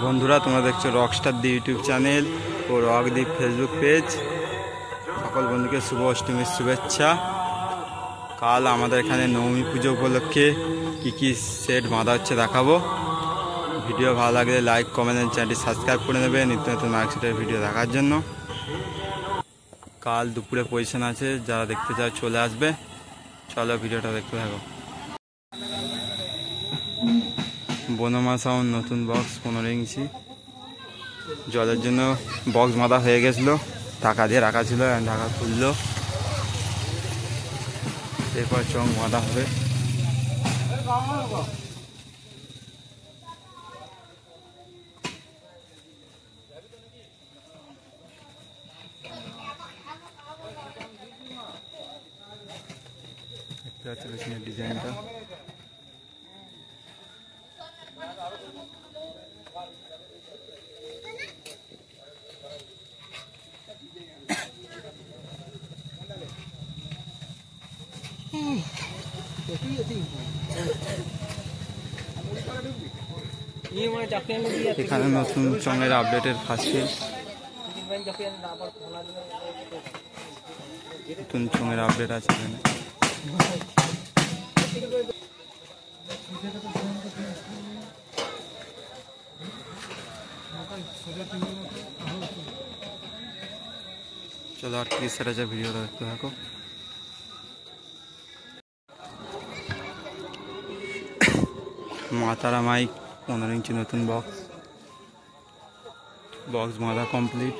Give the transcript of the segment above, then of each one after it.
বন্ধুরা, তোমরা দেখছো রকস্টার দি ইউটিউব চ্যানেল ও রকদীপ ফেসবুক পেজ। সকল বন্ধুকে শুভ অষ্টমীর শুভেচ্ছা। কাল আমাদের এখানে নবমী পুজো উপলক্ষে কী সেট বাঁধা হচ্ছে দেখাবো। ভিডিও ভালো লাগলে লাইক, কমেন্ট, চ্যানেলটি সাবস্ক্রাইব করে নেবে নিত্য নতুন মাইক সেটের ভিডিও দেখার জন্য। কাল দুপুরে পজিশন আছে, যারা দেখতে চাও চলে আসবে। চলো ভিডিওটা দেখতে থাকো। বনমা সাউন্ড নতুন বক্স 15 ইঞ্চি। জলের জন্য বক্স বাঁধা হয়ে গেছিলো, টাকা দিয়ে রাখা ছিল, ঢাকা খুললো, এরপর চং বাঁধা হবে। দেখতে পাচ্ছি পেছনের ডিজাইনটা। এখানে নতুন চঙের আপডেটের ফার্স্ট নতুন চঙের আপডেট আছে এখানে। চলো আর কি সেটা যা ভিডিওটা দেখতে থাকো। মাতারা মাইক 15 ইঞ্চি নতুন বক্স বাঁধা কমপ্লিট।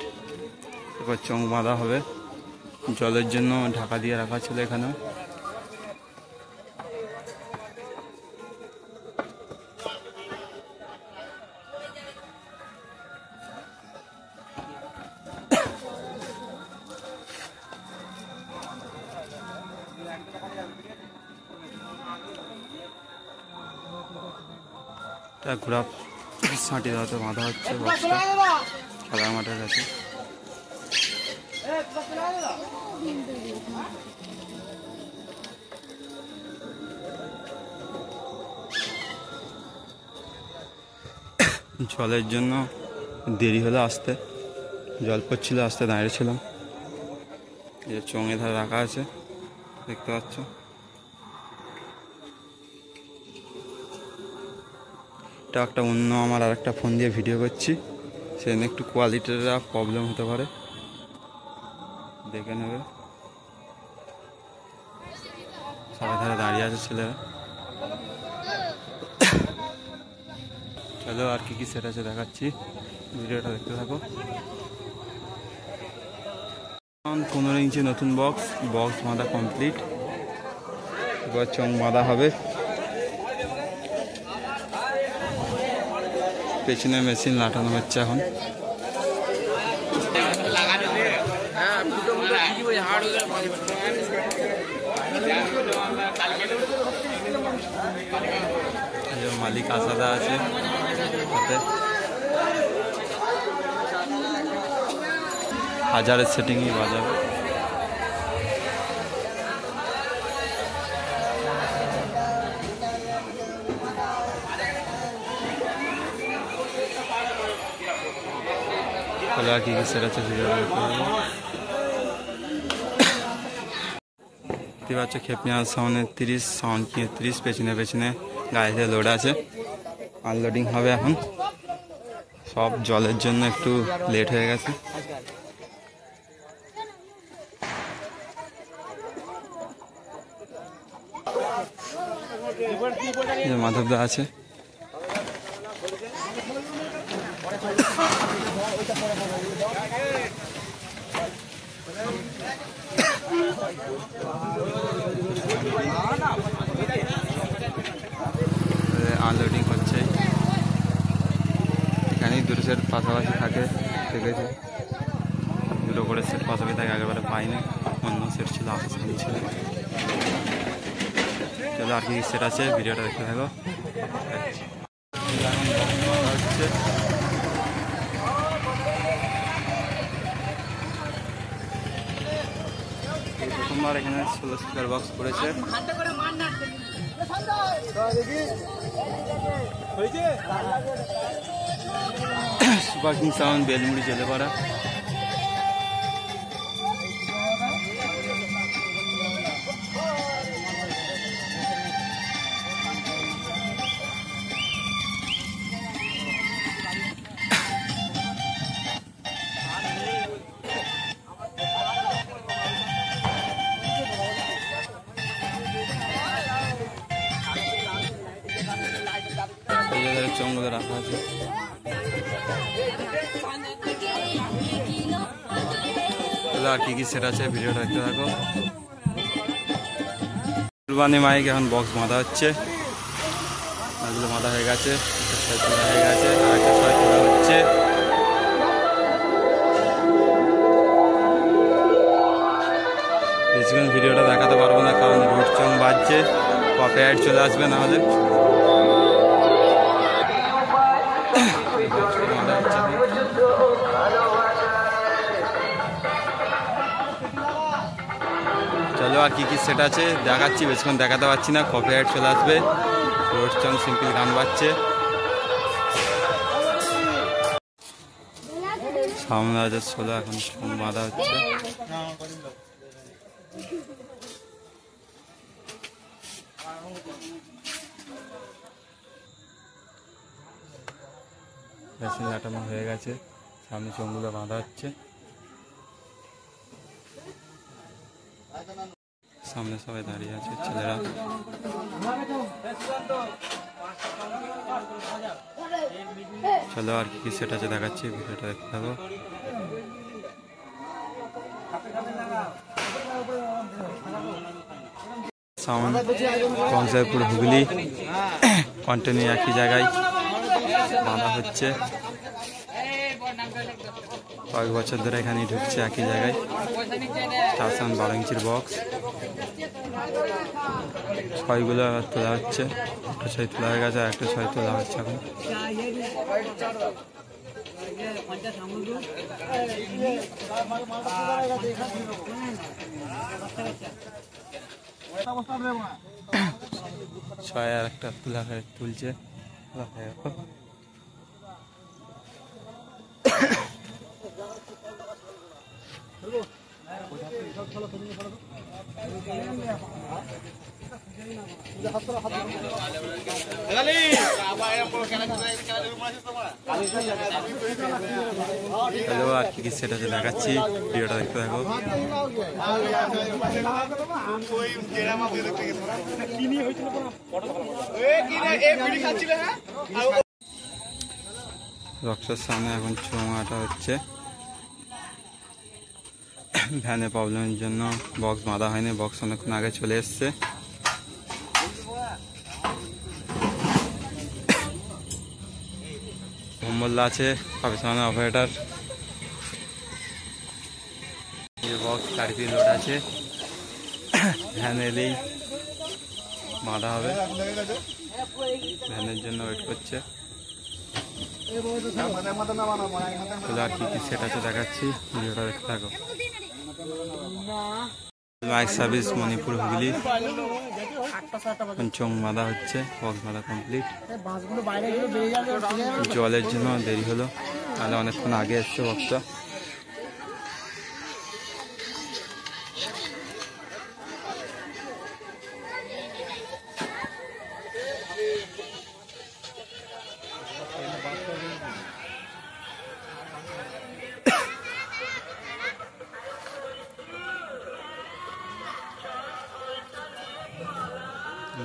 এবার চং বাঁধা হবে। জলের জন্য ঢাকা দিয়ে রাখা ছিল এখানে। ঘোরা ছাঁটি দেওয়াতে বাঁধা হচ্ছে বক্সটা খেলার মাঠের কাছে। জলের জন্য দেরি হলো আসতে, জল পড়ছিল, আসতে দাঁড়িয়েছিলাম। এই যে চঙে ধারে রাখা আছে, দেখতে পাচ্ছ। এটা একটা অন্য আমার আর একটা ফোন দিয়ে ভিডিও করছি, সেখানে একটু কোয়ালিটির প্রবলেম হতে পারে, দেখে নেবে। সবাই ধারে দাঁড়িয়ে আছে ছেলেরা। চলো আর কি সেট আছে দেখাচ্ছি, ভিডিওটা দেখতে থাকো। 15 ইঞ্চি নতুন বক্স বাঁধা কমপ্লিট। এবার চং বাঁধা হবে। পেছনে মেশিন লাটানো হচ্ছে এখন। মালিক আসাদা আছে সাথে। হাজারের সেটিংই বাজাবে। আর কি সেট আছে দেখতে পাচ্ছ। খেপনিয়ার সামনে 30, সাউন্ড 30, পেছনে গাড়িতে লোড আছে। আনলোডিং হবে এখন। সব জলের জন্য একটু লেট হয়ে গেছে। মাধবদা আছে। আনলোডিং হচ্ছে। এখানেই দুটো সেট পাশাপাশি থাকে, দেখেছি দুটো করে সেট পাশাপাশি থাকে। একেবারে পাইনি, অন্য সেট ছিল, আসার সামনে ছিল। চলো আর কি সেট আছে ভিডিওটা দেখতে থাকো। হচ্ছে প্রথমবার এখানে 16 স্পিকার বক্স পড়েছে। হয়েছে সুপার কিং সাউন্ড বেলমুড়ি চলে পড়া। চোঙগুলো রাখা আছে। আর কি কি সেট আছে ভিডিওটা দেখতে থাকো। কুরবানি মাইক এখন বক্স বাঁধা হচ্ছে, এগুলো বাঁধা হয়ে গেছে, হয়ে গেছে আর একটা ছয় তোলা হচ্ছে। বেশিক্ষণ ভিডিওটা দেখাতে পারবো না কারণ রুট চং বাজছে, কপিরাইট চলে আসবে না হলে। চলো আর কি কি সেট আছে দেখাচ্ছি, বেশিক্ষণ দেখাতে পারছি না, কপিরাইট চলে আসবে। রোড চং সিম্পল গান বাজছে, সামনে আছে 16 এখন বাঁধা হচ্ছে। মেশিন লাটানো হয়ে গেছে, সামনে চোঙগুলো বাঁধা হচ্ছে। সামনে সবাই দাঁড়িয়ে আছে ছেলেরা। চলো আর কি সেট আছে দেখাচ্ছি, ভিডিওটা দেখতে থাকো। সাউন্ড কংসাইপুর হুগলি, কন্টিনিউ একই জায়গায় বাঁধা হচ্ছে। কয়েক বছর ধরে এখানেই ঢুকছে একই জায়গায়। স্টারসাউন্ড 12 ইঞ্চির বক্স, ছয়গুলো তোলা হচ্ছে। একটা ছয় তোলা হয়ে গেছে, একটা ছয় তোলা হচ্ছে এখন। ছয় আর একটা তোলা হয়ে তুলছে। হ্যালো আর কি কি সেট আছে দেখাচ্ছি, ভিডিওটা দেখতে থাকো। রক্সের সামনে এখন চোঙাটা হচ্ছে, ভ্যানে প্রবলেমের জন্য বক্স বাঁধা হয়নি, বক্স অনেকক্ষণ আগে চলে এসছে। মোহাম্মদুল্লাহ আছে পাকিস্তানের অপারেটর। বক্স গাড়ি দিয়ে লোড আছে, ভ্যান এলেই বাঁধা হবে, ভ্যানের জন্য ওয়েট করছে। আর কি কি সেট আছে দেখাচ্ছি, ভিডিওটা দেখতে থাকো। মাইক সার্ভিস মণিপুর হুগলি, চোং বাঁধা হচ্ছে, বক্স বাঁধা কমপ্লিট। জলের জন্য দেরি হলো, তাহলে অনেকক্ষণ আগে এসছে বক্সটা।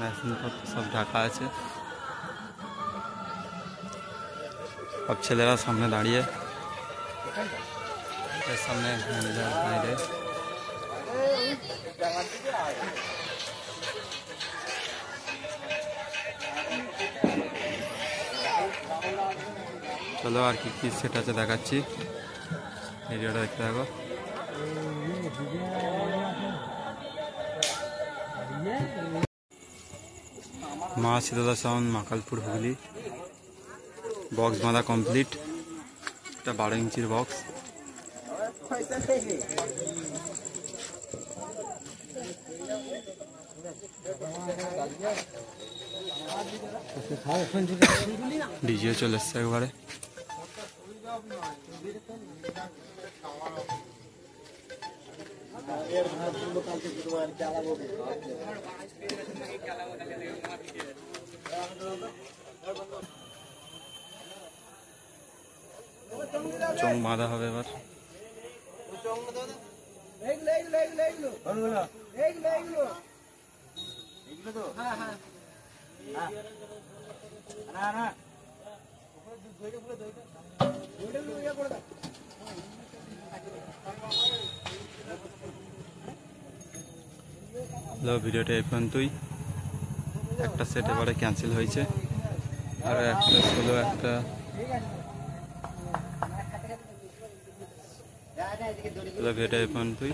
মেশিনপত্র সব ঢাকা আছে, সব ছেলেরা সামনে দাঁড়িয়ে, সামনে বাইরে। চলো আর কি কি সেট আছে দেখাচ্ছি, ভিডিওটা দেখতে থাকো। মা শীতলা সাউন্ড মাকালপুর হুগলি, বক্স বাঁধা কমপ্লিট, এটা 12 ইঞ্চির বক্স। ডিজিও চলে এসছে একবারে। চোখ বাঁধা হবে এবার। ভিডিওটা এই পর্যন্তই। একটা সেট এবারে ক্যান্সেল হয়েছে, আর একটা ছিল একটা ভিডিওটা এই পর্যন্তই।